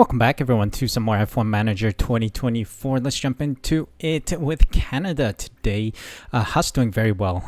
Welcome back everyone to some more F1 Manager 2024. Let's jump into it with Canada today. Haas doing very well.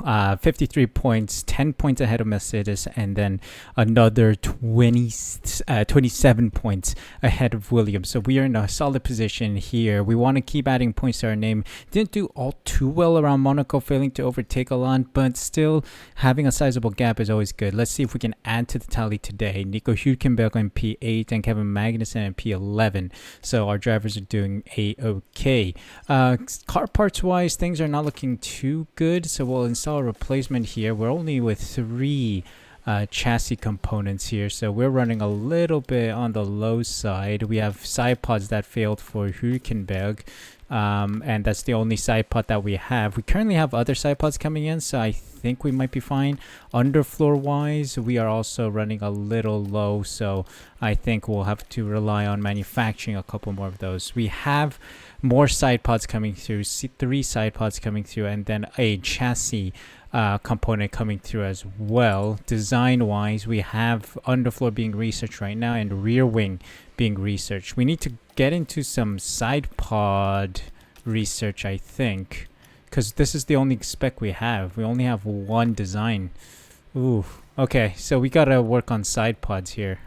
53 points, 10 points ahead of Mercedes, and then another 27 points ahead of Williams. So we are in a solid position here. We want to keep adding points to our name. Didn't do all too well around Monaco, failing to overtake Alon, but still having a sizable gap is always good. Let's see if we can add to the tally today. Nico Hülkenberg on P8 and Kevin Magnussen on P11. So our drivers are doing a-okay. Car parts wise, things are not looking too good, so we'll install a replacement here. We're only with 3 chassis components here, so we're running a little bit on the low side. We have side pods that failed for Hülkenberg, and that's the only side pod that we have. We currently have other side pods coming in, so I think we might be fine. Underfloor wise, we are also running a little low, so I think we'll have to rely on manufacturing a couple more of those. We have more side pods coming through, 3 side pods coming through, and then a chassis component coming through as well. Design wise, we have underfloor being researched right now and rear wing being researched. We need to get into some side pod research, I think, because this is the only spec we have. We only have 1 design. Ooh, okay, so we gotta work on side pods here.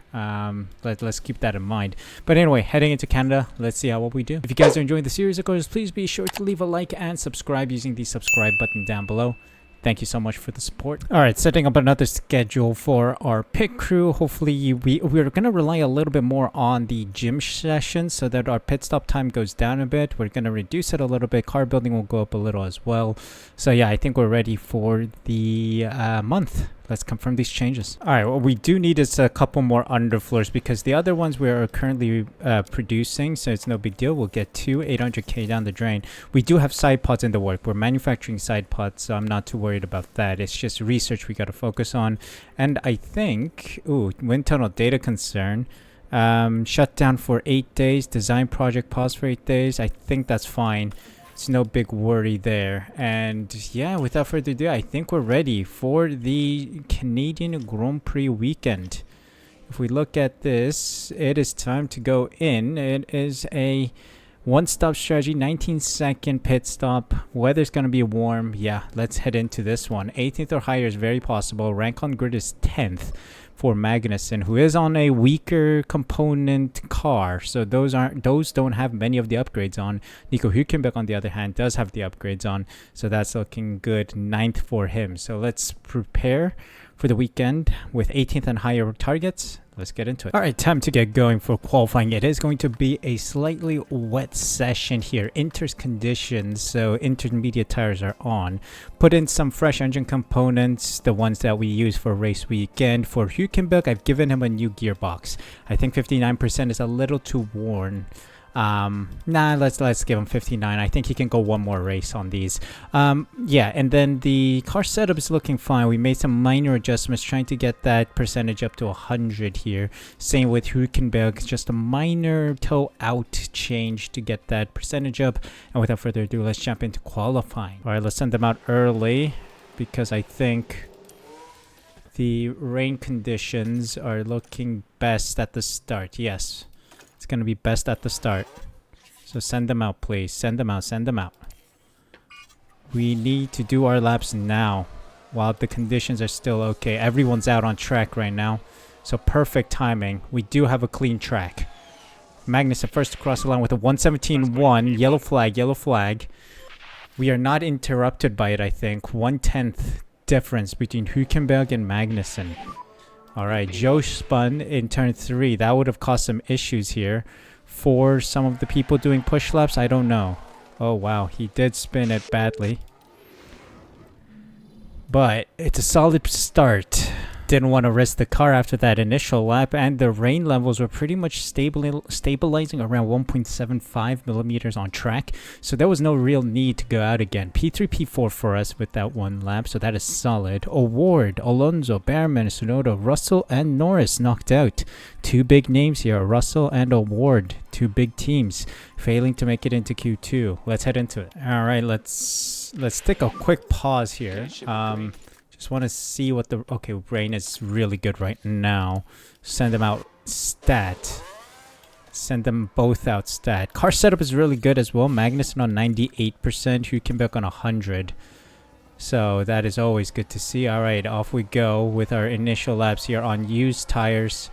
Let's keep that in mind. But anyway, heading into Canada, let's see what we do. If you guys are enjoying the series, of course, please be sure to leave a like and subscribe using the subscribe button down below. Thank you so much for the support. All right, setting up another schedule for our pit crew. Hopefully, we're going to rely a little bit more on the gym sessions so that our pit stop time goes down a bit. We're going to reduce it a little bit. Car building will go up a little as well. So yeah, I think we're ready for the month. Let's confirm these changes. All right, what we do need is a couple more underfloors because the other ones we are currently producing, so it's no big deal. We'll get 800k down the drain. We do have side pods in the work. We're manufacturing side pods, so I'm not too worried about that. It's just research we got to focus on. And I think, wind tunnel data concern. Shut down for 8 days. Design project pause for 8 days. I think that's fine. It's no big worry there. And yeah, without further ado, I think we're ready for the Canadian Grand Prix weekend. If we look at this, it is time to go in. It is a one-stop strategy, 19-second pit stop. Weather's going to be warm. Yeah, let's head into this one. 18th or higher is very possible. Rank on grid is 10th for Magnussen, who is on a weaker component car, so those don't have many of the upgrades on. Nico Hülkenberg, on the other hand, does have the upgrades on, so that's looking good. 9th for him. So let's prepare for the weekend with 18th and higher targets. Let's get into it. All right, time to get going for qualifying. It is going to be a slightly wet session here. Inter's conditions, so intermediate tires are on. Put in some fresh engine components, the ones that we use for race weekend. For Hülkenberg, I've given him a new gearbox. I think 59% is a little too worn. Let's give him 59. I think he can go one more race on these. Yeah, and then the car setup is looking fine. We made some minor adjustments trying to get that percentage up to 100 here. Same with Hülkenberg, just a minor toe out change to get that percentage up. And without further ado, let's jump into qualifying. All right, let's send them out early because I think the rain conditions are looking best at the start. Yes. It's going to be best at the start. So send them out, please. Send them out. Send them out. We need to do our laps now while the conditions are still okay. Everyone's out on track right now. So perfect timing. We do have a clean track. Magnussen first across the line with a 117.1. Yellow flag. Yellow flag. We are not interrupted by it, I think. 1/10 difference between Hülkenberg and Magnussen. All right, Joe spun in turn 3. That would have caused some issues here for some of the people doing push laps. I don't know. Oh, wow. He did spin it badly. But it's a solid start. Didn't want to risk the car after that initial lap, and the rain levels were pretty much stabilizing around 1.75 millimeters on track, so there was no real need to go out again. P3, P4 for us with that one lap, so that is solid. Award, Alonso, Behrman, Tsunoda, Russell, and Norris knocked out. 2 big names here, Russell and Award, 2 big teams, failing to make it into Q2. Let's head into it. All right, let's take a quick pause here. Just want to see what the... Okay, rain is really good right now. Send them out. Stat. Send them both out stat. Car setup is really good as well. Magnussen on 98%, Hülkenberg on 100. So that is always good to see. All right, off we go with our initial laps here on used tires.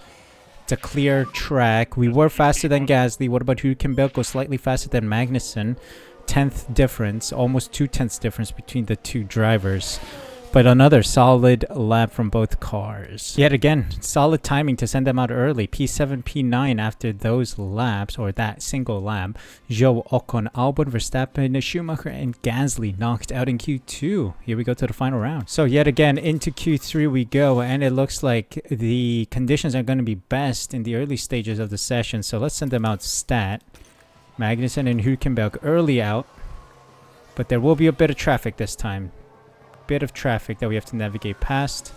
It's a clear track. We were faster than Gasly. What about Hülkenberg? Go slightly faster than Magnussen. 10th difference, almost 2/10 difference between the two drivers. But another solid lap from both cars. Yet again, solid timing to send them out early. P7, P9 after those laps, or that single lap. Zhou, Ocon, Albon, Verstappen, Schumacher, and Gasly knocked out in Q2. Here we go to the final round. So yet again, into Q3 we go, and it looks like the conditions are going to be best in the early stages of the session. So let's send them out stat. Magnussen and Hülkenberg early out. But there will be a bit of traffic this time. Bit of traffic that we have to navigate past.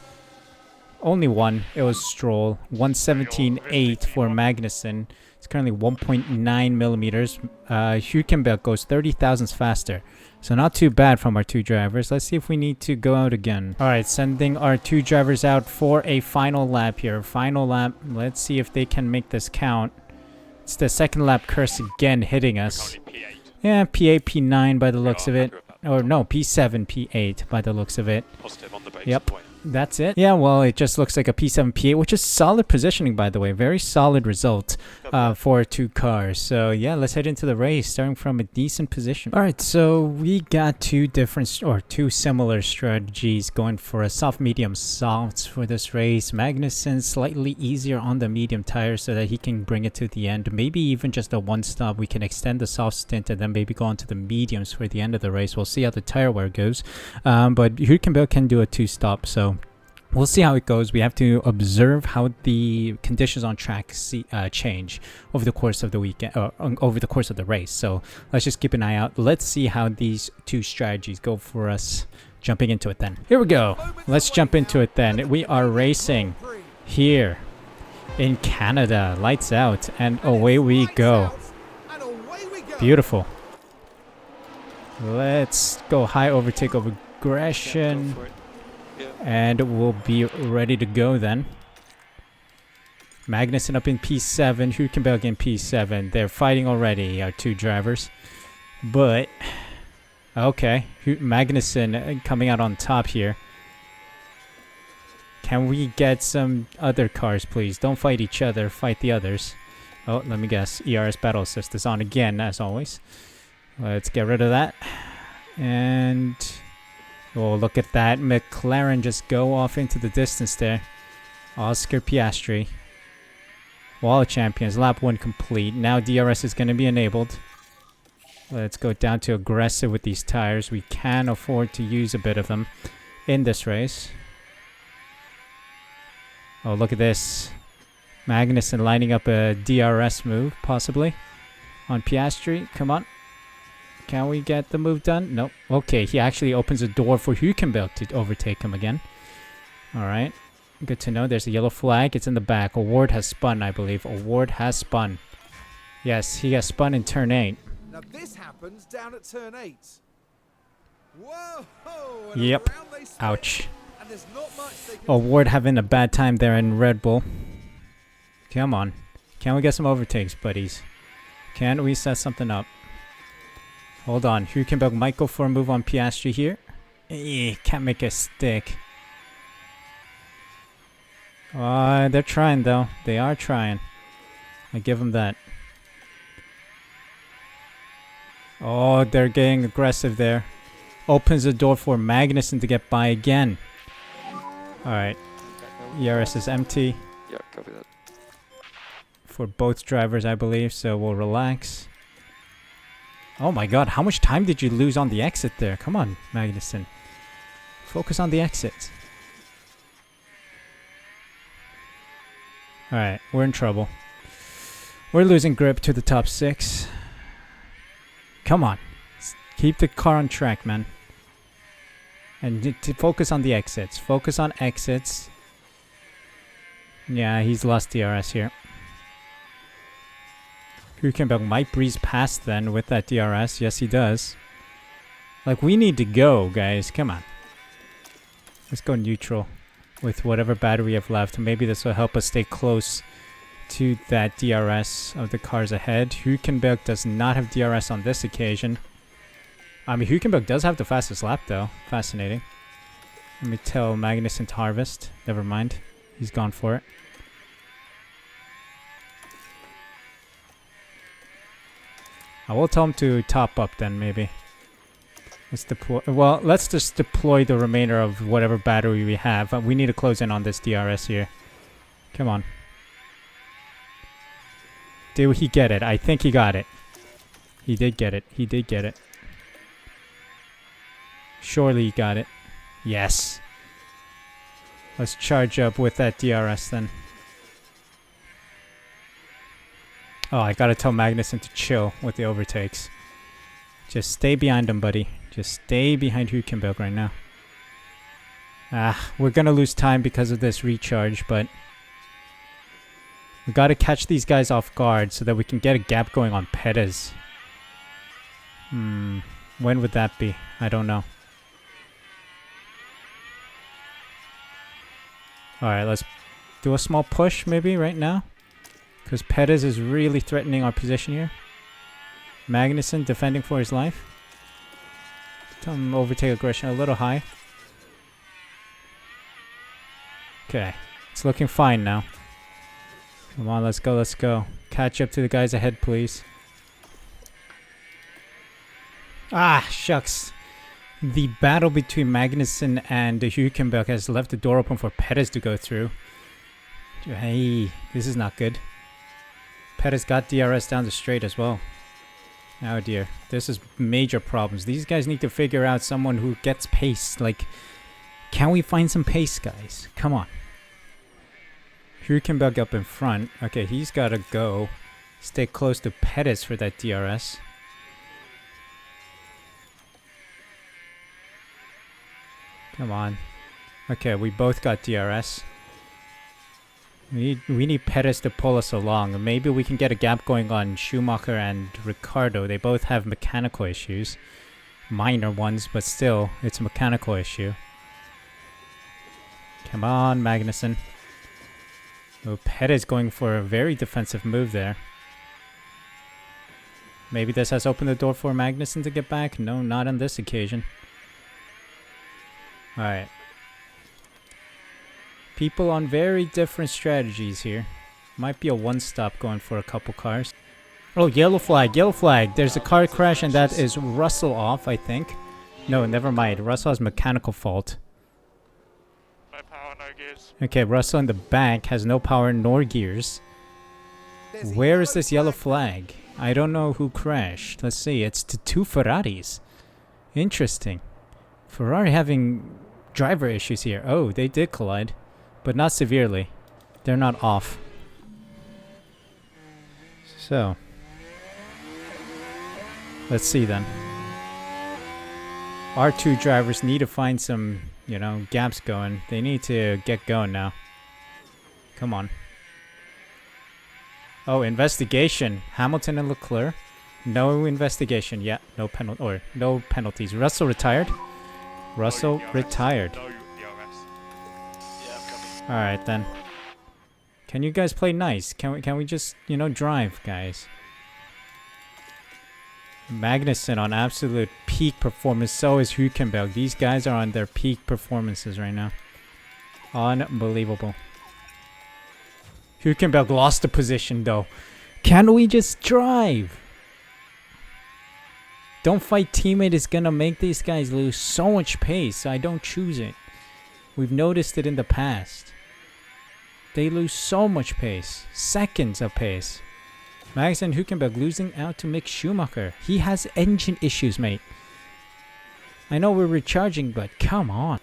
Only one. It was Stroll. 117.8 for Magnussen. It's currently 1.9 millimeters. Hülkenberg goes 30 thousandths faster. So not too bad from our two drivers. Let's see if we need to go out again. Alright, sending our two drivers out for a final lap here. Final lap. Let's see if they can make this count. It's the second lap curse again hitting us. Yeah, P8, P9 by the looks of it. Or no, P7, P8 by the looks of it. Yep, that's it. Yeah, well, it just looks like a P7, P8, which is solid positioning, by the way. Very solid result for two cars. So yeah, let's head into the race, starting from a decent position. All right, so we got two similar strategies going for a soft, medium, soft for this race. Magnussen slightly easier on the medium tires so that he can bring it to the end. Maybe even just a one stop. We can extend the soft stint and then maybe go on to the mediums for the end of the race. We'll see how the tire wear goes. But Hülkenberg can do a two stop, so we'll see how it goes. We have to observe how the conditions on track change over the course of the weekend, or over the course of the race. So let's just keep an eye out. Let's see how these two strategies go for us. Jumping into it then. Here we go. Let's jump into it then. We are racing here in Canada. Lights out, and away we go. Beautiful. Let's go high overtake of aggression. And we'll be ready to go then. Magnussen up in P7, Hülkenberg in P7. They're fighting already, our two drivers. But, okay, Magnussen coming out on top here. Can we get some other cars, please? Don't fight each other, fight the others. Oh, let me guess. ERS Battle Assist is on again, as always. Let's get rid of that. And oh, look at that. McLaren just go off into the distance there. Oscar Piastri. Wall champions. Lap 1 complete. Now DRS is going to be enabled. Let's go down to aggressive with these tires. We can afford to use a bit of them in this race. Oh, look at this. Magnussen lining up a DRS move, possibly, on Piastri. Come on. Can we get the move done? Nope. Okay, he actually opens a door for Hülkenberg to overtake him again. Alright. Good to know. There's a yellow flag. It's in the back. Award has spun, I believe. Award has spun. Yes, he has spun in turn 8. Now this happens down at turn 8. Whoa! Yep. Ouch. Award having a bad time there in Red Bull. Come on. Can we get some overtakes, buddies? Can we set something up? Hold on. Hülkenberg might go for a move on Piastri here. Can't make a stick. They're trying, though. They are trying. I give them that. Oh, they're getting aggressive there. Opens the door for Magnussen to get by again. Alright. ERS is empty. Yeah, copy that. For both drivers, I believe, so we'll relax. Oh my god, how much time did you lose on the exit there? Come on, Magnussen. Focus on the exit. Alright, we're in trouble. We're losing grip to the top 6. Come on. Keep the car on track, man. And to focus on the exits. Focus on exits. Yeah, he's lost DRS here. Hülkenberg might breeze past then with that DRS. Yes, he does. Like, we need to go, guys. Come on. Let's go neutral with whatever battery we have left. Maybe this will help us stay close to that DRS of the cars ahead. Hülkenberg does not have DRS on this occasion. I mean, Hülkenberg does have the fastest lap, though. Fascinating. Let me tell Magnussen to harvest. Never mind. He's gone for it. I will tell him to top up then, maybe. Let's deploy. Well, let's just deploy the remainder of whatever battery we have. We need to close in on this DRS here. Come on. Did he get it? I think he got it. He did get it. He did get it. Surely he got it. Yes. Let's charge up with that DRS then. Oh, I gotta tell Magnussen to chill with the overtakes. Just stay behind him, buddy. Just stay behind Hülkenberg right now. We're gonna lose time because of this recharge, but we gotta catch these guys off guard so that we can get a gap going on Perez. When would that be? I don't know. Alright, let's do a small push maybe right now. Because Perez is really threatening our position here. Magnussen defending for his life. Tell him overtake aggression a little high. Okay, it's looking fine now. Come on, let's go, let's go. Catch up to the guys ahead, please. Ah, shucks. The battle between Magnussen and Hülkenberg has left the door open for Perez to go through. Hey, this is not good. Perez got DRS down the straight as well. Oh dear, this is major problems. These guys need to figure out someone who gets pace. Like, can we find some pace, guys? Come on. Hülkenberg up in front. Okay, he's gotta go. Stay close to Perez for that DRS. Come on. Okay, we both got DRS. We need Perez to pull us along. Maybe we can get a gap going on Schumacher and Ricciardo. They both have mechanical issues. Minor ones, but still, it's a mechanical issue. Come on, Magnussen. Oh, Perez going for a very defensive move there. Maybe this has opened the door for Magnussen to get back? No, not on this occasion. Alright. People on very different strategies here. Might be a one-stop going for a couple cars. Oh, yellow flag, yellow flag. There's a car crash and that is Russell off, I think. No, never mind. Russell has mechanical fault. No power, no gears. Okay, Russell in the back has no power nor gears. Where is this yellow flag? I don't know who crashed. Let's see. It's the two Ferraris. Interesting. Ferrari having driver issues here. Oh, they did collide. But not severely. They're not off. So. Let's see then. Our two drivers need to find some, you know, gaps going. They need to get going now. Come on. Oh, investigation. Hamilton and Leclerc. No investigation. Yeah, no penalty or no penalties. Russell retired. Russell retired. Alright then. Can you guys play nice? Can we just, you know, drive, guys? Magnussen on absolute peak performance. So is Hülkenberg. These guys are on their peak performances right now. Unbelievable. Hülkenberg lost the position though. Can we just drive? Don't fight teammate is gonna make these guys lose so much pace, so I don't choose it. We've noticed it in the past. They lose so much pace. Seconds of pace. Max and Hülkenberg losing out to Mick Schumacher. He has engine issues, mate. I know we're recharging, but come on.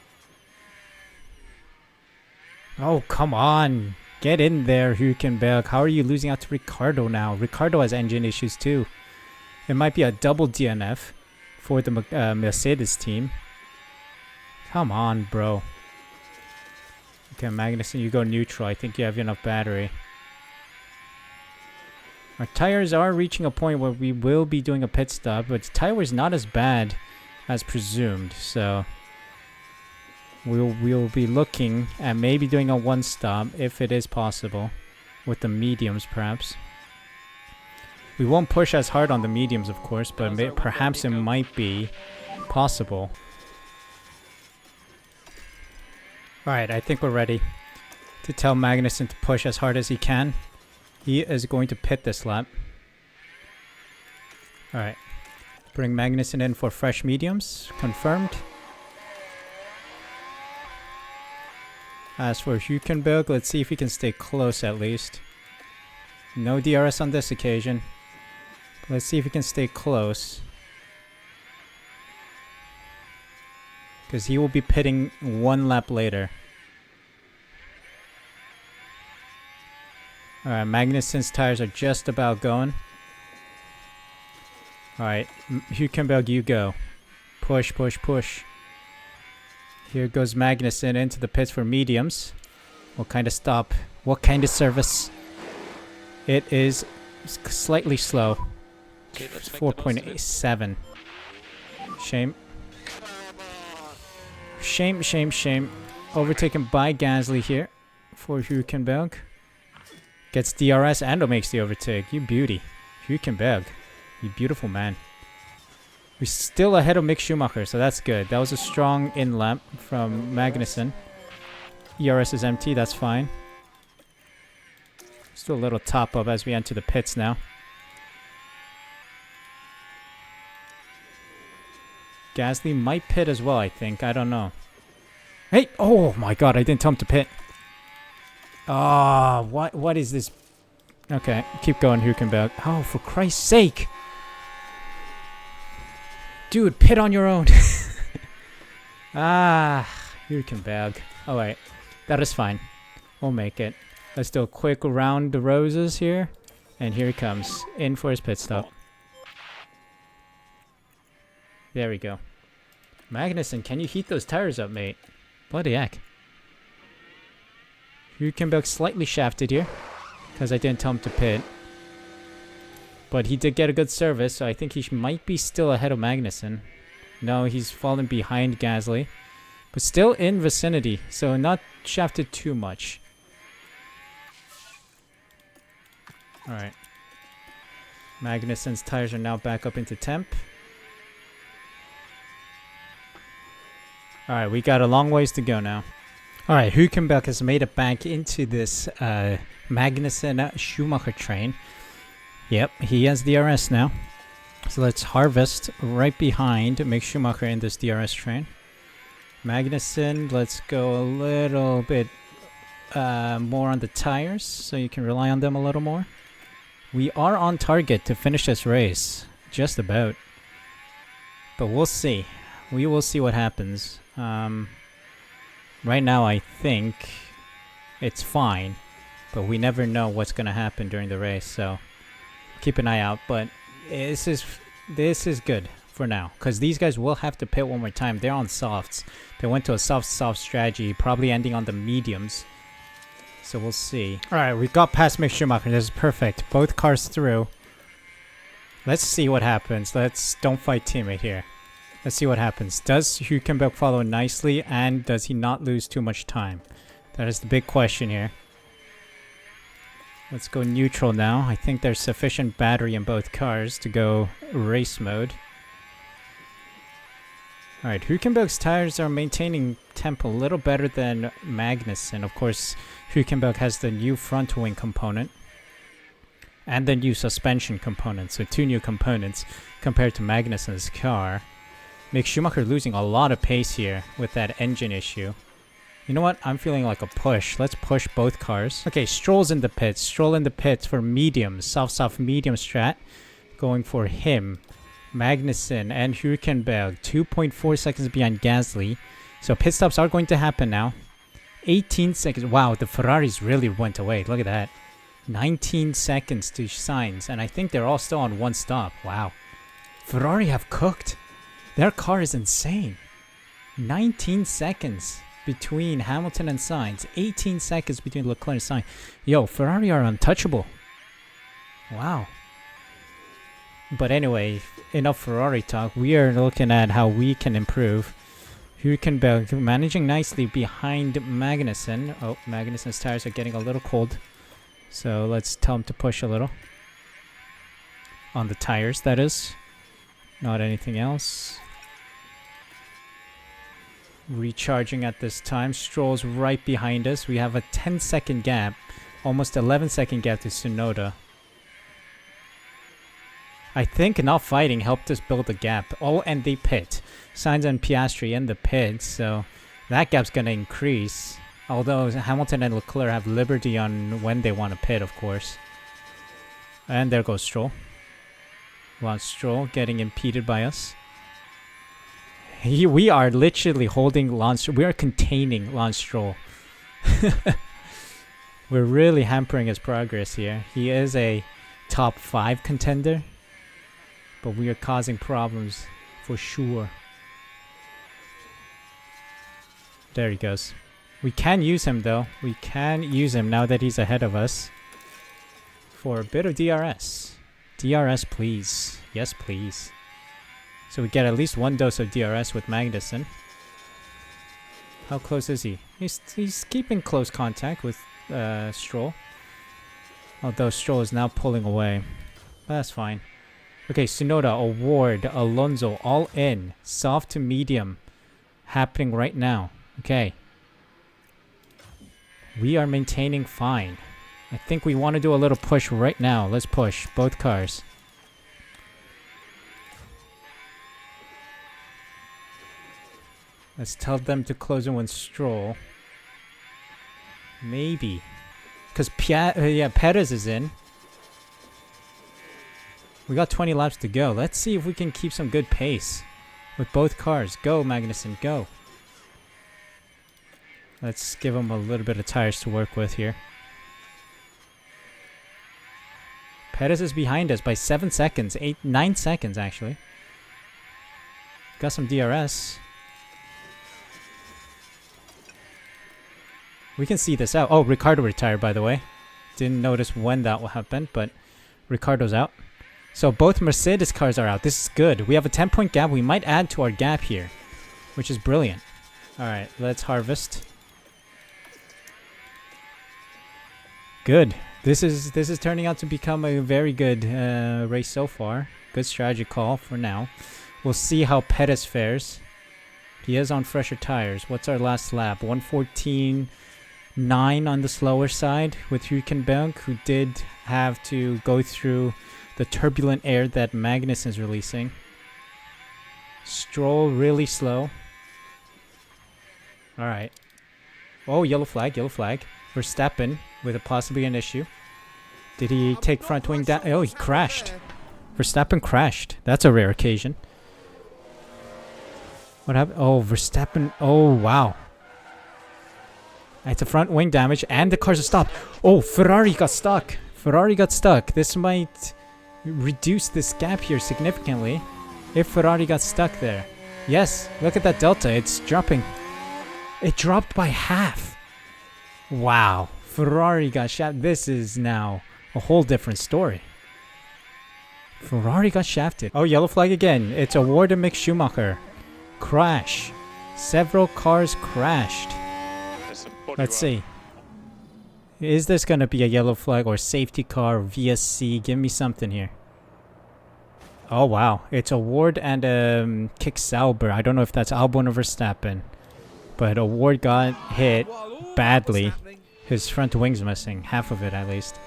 Oh, come on. Get in there, Hülkenberg. How are you losing out to Ricciardo now? Ricciardo has engine issues too. It might be a double DNF for the Mercedes team. Come on, bro. Okay, Magnussen, you go neutral. I think you have enough battery. Our tires are reaching a point where we will be doing a pit stop, but the tire is not as bad as presumed, so we'll be looking at maybe doing a one stop if it is possible. with the mediums, perhaps. We won't push as hard on the mediums, of course, but perhaps it might be possible. Alright, I think we're ready to tell Magnussen to push as hard as he can. He is going to pit this lap. Alright. Bring Magnussen in for fresh mediums. Confirmed. As for Hülkenberg, let's see if he can stay close at least. No DRS on this occasion. Let's see if he can stay close. Because he will be pitting one lap later. Alright, Magnussen's tires are just about going. Alright, Hülkenberg, you go. Push, push, push. Here goes Magnussen into the pits for mediums. What kind of stop? What kind of service? It is slightly slow. Okay, let's make the most of it. 4.87. Shame. Shame, shame, shame. Overtaken by Gasly here for Hülkenberg. Gets DRS and makes the overtake. You beauty. Hülkenberg. You beautiful man. We're still ahead of Mick Schumacher, so that's good. That was a strong in-lap from Magnussen. ERS is empty, that's fine. Still a little top-up as we enter the pits now. Gasly might pit as well, I think. I don't know. Hey! Oh my god, I didn't tell him to pit. Ah, what is this? Okay, keep going, Hülkenberg. Oh, for Christ's sake! Dude, pit on your own. Ah, Hülkenberg. Alright, that is fine. We'll make it. Let's do a quick round the roses here. And here he comes. In for his pit stop. There we go. Magnussen, can you heat those tires up, mate? Bloody heck. Hülkenberg slightly shafted here. Because I didn't tell him to pit. But he did get a good service, so I think he might be still ahead of Magnussen. No, he's fallen behind Gasly. But still in vicinity, so not shafted too much. Alright. Magnussen's tires are now back up into temp. Alright, we got a long ways to go now. Alright, Hülkenberg has made it back into this Magnussen-Schumacher train. Yep, he has DRS now. So let's harvest right behind Mick Schumacher in this DRS train. Magnussen, let's go a little bit more on the tires so you can rely on them a little more. We are on target to finish this race. Just about. But we'll see. We will see what happens. Right now I think it's fine. But we never know what's going to happen during the race, so keep an eye out. But this is good for now, because these guys will have to pit one more time. They're on softs. They went to a soft strategy, probably ending on the mediums. So we'll see. Alright, we got past Mick Schumacher. This is perfect. Both cars through. Let's see what happens. Don't fight teammate here. Let's see what happens. Does Hülkenberg follow nicely, and does he not lose too much time? That is the big question here. Let's go neutral now. I think there's sufficient battery in both cars to go race mode. Alright, Hülkenberg's tires are maintaining temp a little better than Magnussen. Of course, Hülkenberg has the new front wing component and the new suspension component. So 2 new components compared to Magnussen's car. Mick Schumacher losing a lot of pace here with that engine issue. You know what? I'm feeling like a push. Let's push both cars. Okay, Stroll's in the pits. Stroll in the pits for mediums. Soft medium strat. Going for him. Magnussen and Hülkenberg. 2.4 seconds behind Gasly. So pit stops are going to happen now. 18 seconds. Wow, the Ferraris really went away. Look at that. 19 seconds to Sainz. And I think they're all still on one stop. Wow. Ferrari have cooked. Their car is insane. 19 seconds between Hamilton and Sainz. 18 seconds between Leclerc and Sainz. Yo, Ferrari are untouchable. Wow. But anyway, enough Ferrari talk. We are looking at how we can improve. Hülkenberg managing nicely behind Magnussen. Oh, Magnussen's tires are getting a little cold. So let's tell him to push a little. On the tires, that is. Not anything else. Recharging at this time. Stroll's right behind us. We have a 10-second gap. Almost 11-second gap to Tsunoda. I think not fighting helped us build a gap. Oh, and they pit. Sainz and Piastri in the pit, so that gap's going to increase. Although Hamilton and Leclerc have liberty on when they want to pit, of course. And there goes Stroll. Lance Stroll getting impeded by us. We are literally holding Lance. We are containing Lance Stroll. We're really hampering his progress here. He is a top 5 contender, but we are causing problems for sure. There he goes. We can use him though. We can use him now that he's ahead of us for a bit of DRS. DRS, please. Yes, please. So we get at least one dose of DRS with Magnussen. How close is he? He's keeping close contact with Stroll. Although Stroll is now pulling away. But that's fine. Okay, Tsunoda, Award, Alonso, all in. Soft to medium. Happening right now. Okay. We are maintaining fine. I think we want to do a little push right now. Let's push both cars. Let's tell them to close in with Stroll. Maybe. Because Perez is in. We got 20 laps to go. Let's see if we can keep some good pace with both cars. Go, Magnussen, go. Let's give him a little bit of tires to work with here. Perez is behind us by 7 seconds. 9 seconds, actually. Got some DRS. We can see this out. Oh, Ricardo retired, by the way. Didn't notice when that happened, but Ricardo's out. So both Mercedes cars are out. This is good. We have a 10-point gap. We might add to our gap here, which is brilliant. All right, let's harvest. Good. This is turning out to become a very good race so far. Good strategy call for now. We'll see how Perez fares. He is on fresher tires. What's our last lap? 1:14.9 on the slower side with Hülkenberg, who did have to go through the turbulent air that Magnus is releasing. Stroll really slow. Alright. Oh, yellow flag, yellow flag. Verstappen with possibly an issue. Did he take front wing down? Oh, he crashed. Verstappen crashed. That's a rare occasion. What happened? Oh, Verstappen. Oh, wow. It's a front wing damage and the cars are stopped. Oh, Ferrari got stuck. Ferrari got stuck. This might reduce this gap here significantly if Ferrari got stuck there. Yes, look at that delta. It's dropping. It dropped by half. Wow. Ferrari got shafted. This is now a whole different story. Ferrari got shafted. Oh, yellow flag again. It's Award to Mick Schumacher. Crash. Several cars crashed. Let's see. Is this going to be a yellow flag or safety car or VSC? Give me something here. Oh, wow. It's Award and Kick Sauber. I don't know if that's Albon or Verstappen. But Award got hit badly. His front wing's missing. Half of it, at least.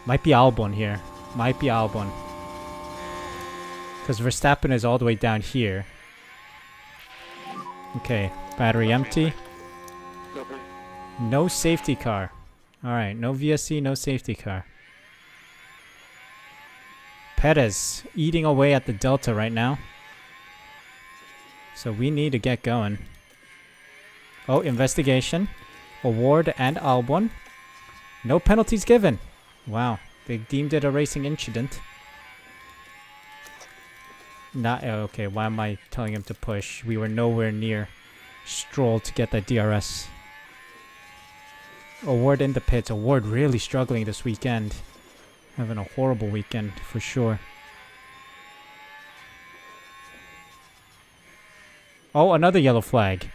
Might be Albon here. Might be Albon. Because Verstappen is all the way down here. Okay. Battery empty. No safety car. Alright, no VSC, no safety car. Perez eating away at the delta right now. So we need to get going. Oh, investigation. Award and Albon. No penalties given. Wow, they deemed it a racing incident. Not okay, why am I telling him to push? We were nowhere near Stroll to get that DRS. Award in the pits. Award really struggling this weekend. Having a horrible weekend for sure. Oh, another yellow flag.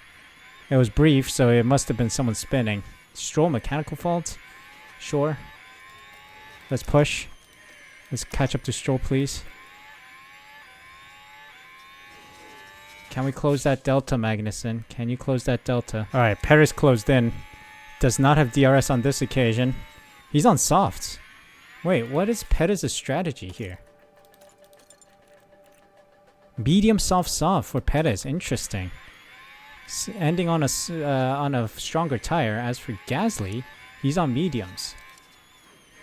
It was brief, so it must have been someone spinning. Stroll mechanical fault. Sure. Let's push. Let's catch up to Stroll, please. Can we close that delta, Magnussen? Can you close that delta? Alright, Perez closed in. Does not have DRS on this occasion. He's on softs. Wait, what is Perez's strategy here? Medium soft for Perez. Interesting. Ending on a stronger tire. As for Gasly, he's on mediums.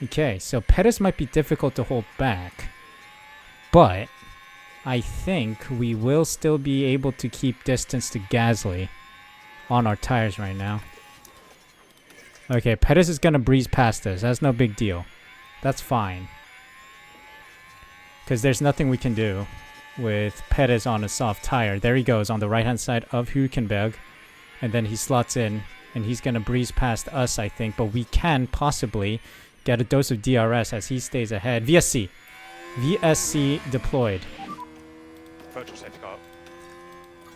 Okay, so Perez might be difficult to hold back, but I think we will still be able to keep distance to Gasly on our tires right now. Okay, Perez is gonna breeze past us. That's no big deal. That's fine. Because there's nothing we can do with Perez on a soft tire. There he goes on the right-hand side of Hülkenberg. And then he slots in, and he's gonna breeze past us, I think. But we can possibly get a dose of DRS as he stays ahead. VSC. VSC deployed. Virtual safety car.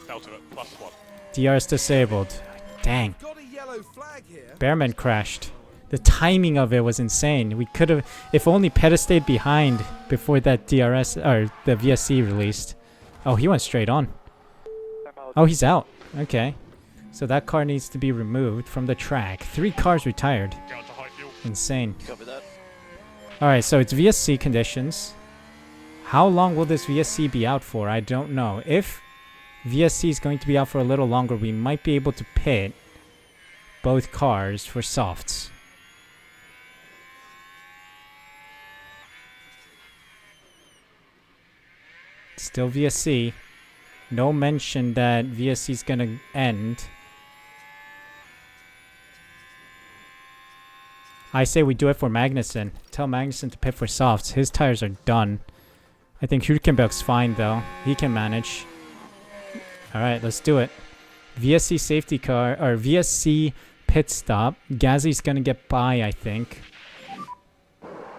Delta at +1. DRS disabled. Dang. Got a yellow flag here. Bearman crashed. The timing of it was insane. We could have, if only Perez stayed behind before that DRS, or the VSC released. Oh, he went straight on. Oh, he's out. Okay. So that car needs to be removed from the track. 3 cars retired. Down to high fuel. Insane. Copy that. Alright, so it's VSC conditions. How long will this VSC be out for? I don't know. If VSC is going to be out for a little longer, we might be able to pit both cars for softs. Still VSC. No mention that VSC is gonna end. I say we do it for Magnussen. Tell Magnussen to pit for softs. His tires are done. I think Hülkenberg's fine though. He can manage. Alright, let's do it. VSC safety car, or VSC pit stop. Gasly's gonna get by, I think.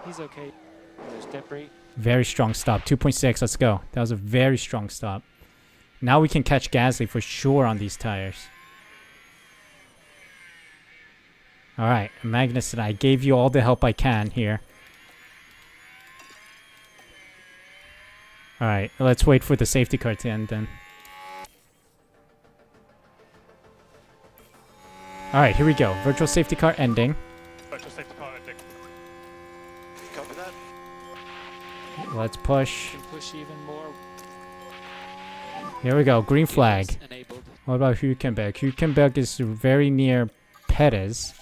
He's okay. There's debris. Very strong stop. 2.6, let's go. That was a very strong stop. Now we can catch Gasly for sure on these tires. Alright, Magnussen, I gave you all the help I can here. Alright, let's wait for the safety car to end then. Alright, here we go. Virtual safety car ending. Virtual safety car ending. Copy that. Let's push. Can push even more. Here we go. Green flag. Gears enabled. What about Hülkenberg? Hülkenberg is very near Perez.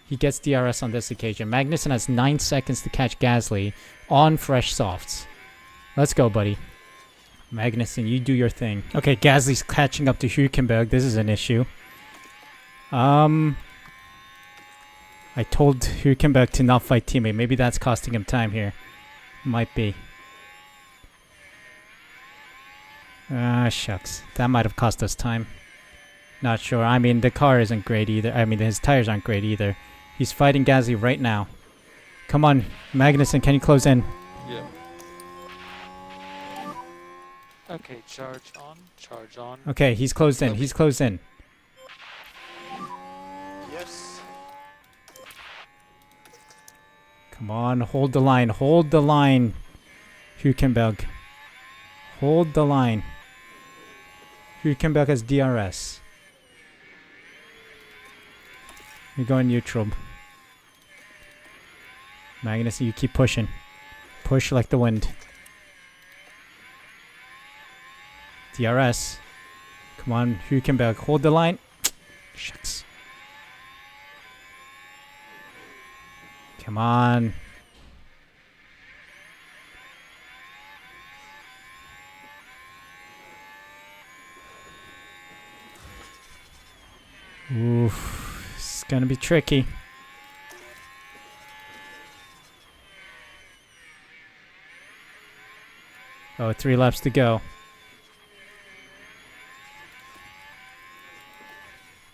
He gets DRS on this occasion. Magnussen has 9 seconds to catch Gasly on fresh softs. Let's go, buddy. Magnussen, you do your thing. Okay, Gasly's catching up to Hülkenberg. This is an issue. I told Hülkenberg to not fight teammate. Maybe that's costing him time here. Might be. Ah, shucks. That might have cost us time. Not sure. I mean, the car isn't great either. I mean, his tires aren't great either. He's fighting Gasly right now. Come on, Magnussen, can you close in? Yeah. Okay, charge on. Charge on. Okay, he's closed in. He's closed in. Yes. Come on, hold the line. Hold the line, Hülkenberg. Hold the line. Hülkenberg has DRS. You're going neutral. Magnussen, you keep pushing. Push like the wind. DRS. Come on, Hülkenberg. Hold the line. Shucks. Come on. Oof. It's gonna be tricky. Oh, 3 laps to go.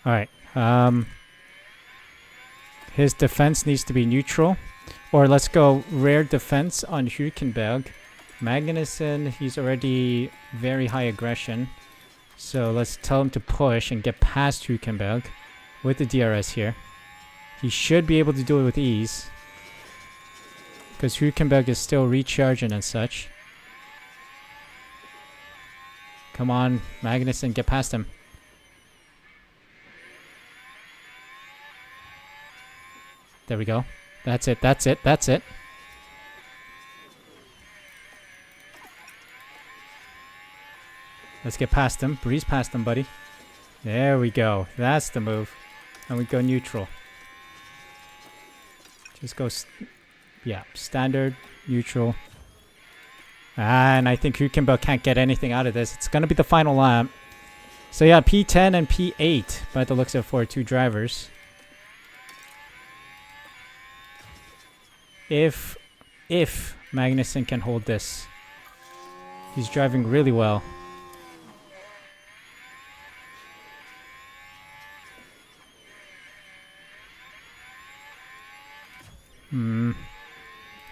Alright. His defense needs to be neutral. Or let's go rare defense on Hülkenberg. Magnussen, he's already very high aggression. So let's tell him to push and get past Hülkenberg with the DRS here. He should be able to do it with ease. Because Hülkenberg is still recharging and such. Come on, Magnussen, get past him. There we go. That's it, that's it, that's it. Let's get past him. Breeze past him, buddy. There we go. That's the move. And we go neutral. Just go, yeah, standard, neutral. And I think Hülkenberg can't get anything out of this. It's going to be the final lap. So yeah, P10 and P8 by the looks of for two drivers. If Magnussen can hold this. He's driving really well.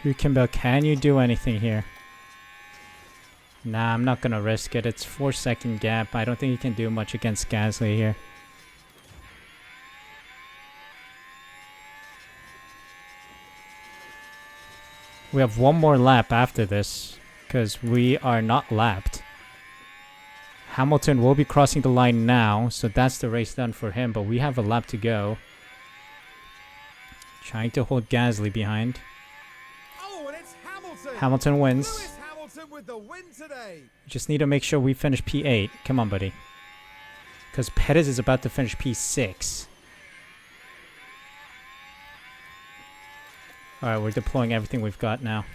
Hülkenberg, can you do anything here? Nah, I'm not gonna risk it. It's 4-second gap. I don't think he can do much against Gasly here. We have one more lap after this, because we are not lapped. Hamilton will be crossing the line now, so that's the race done for him, but we have a lap to go. Trying to hold Gasly behind. Oh, and it's Hamilton. Hamilton wins. Lewis Hamilton with the win today. Just need to make sure we finish P8. Come on, buddy. Because Perez is about to finish P6. Alright, we're deploying everything we've got now.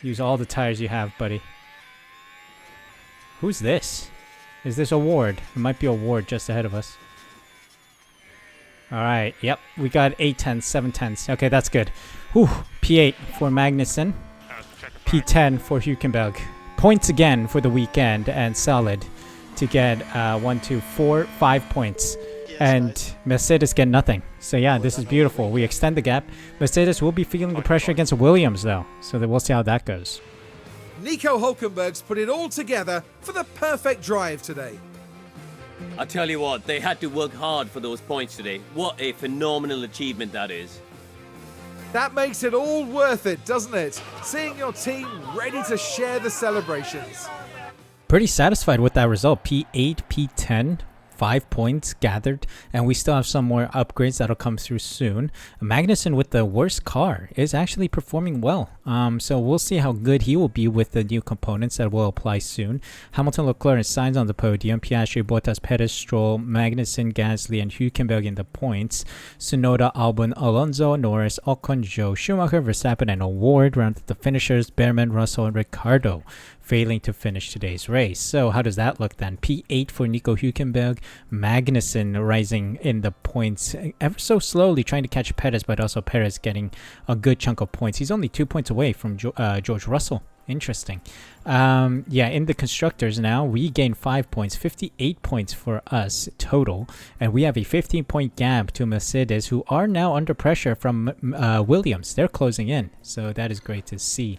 Use all the tires you have, buddy. Who's this? Is this a Ward? It might be a Ward just ahead of us. Alright, yep. We got 8 tenths, 7 tenths. Okay, that's good. Whew. P8 for Magnussen. P10 for Hülkenberg. Points again for the weekend and solid to get 1, 2, 4, 5 points. And Mercedes get nothing. So yeah, this is beautiful. We extend the gap. Mercedes will be feeling the pressure against Williams though. So we'll see how that goes. Nico Hülkenberg's put it all together for the perfect drive today. I tell you what, they had to work hard for those points today. What a phenomenal achievement that is. That makes it all worth it, doesn't it? Seeing your team ready to share the celebrations. Pretty satisfied with that result. P8, P10. 5 points gathered, and we still have some more upgrades that'll come through soon. Magnussen with the worst car is actually performing well, so we'll see how good he will be with the new components that will apply soon. Hamilton, Leclerc, and Sainz on the podium. Piastri, Bottas, Perez, Stroll, Magnussen, Gasly, and Hülkenberg in the points. Tsunoda, Albon, Alonso, Norris, Ocon, Zhou, Schumacher, Verstappen, and Ward rounded the finishers. Behrman, Russell, and Ricciardo failing to finish today's race. So how does that look then? P8 for Nico Hülkenberg. Magnussen rising in the points ever so slowly, trying to catch Perez, but also Perez getting a good chunk of points. He's only 2 points away from George Russell. Interesting. Yeah, in the constructors now, we gain 5 points, 58 points for us total, and we have a 15-point gap to Mercedes, who are now under pressure from Williams. They're closing in, so that is great to see.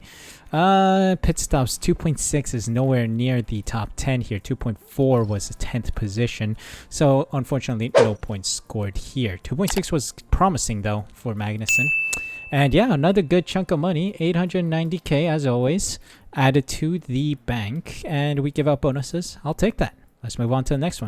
Pit stops 2.6 is nowhere near the top 10 here. 2.4 was the 10th position, so unfortunately no points scored here. 2.6 was promising though for Magnussen. And yeah, another good chunk of money, 890k as always, added to the bank, and we give out bonuses. I'll take that. Let's move on to the next one.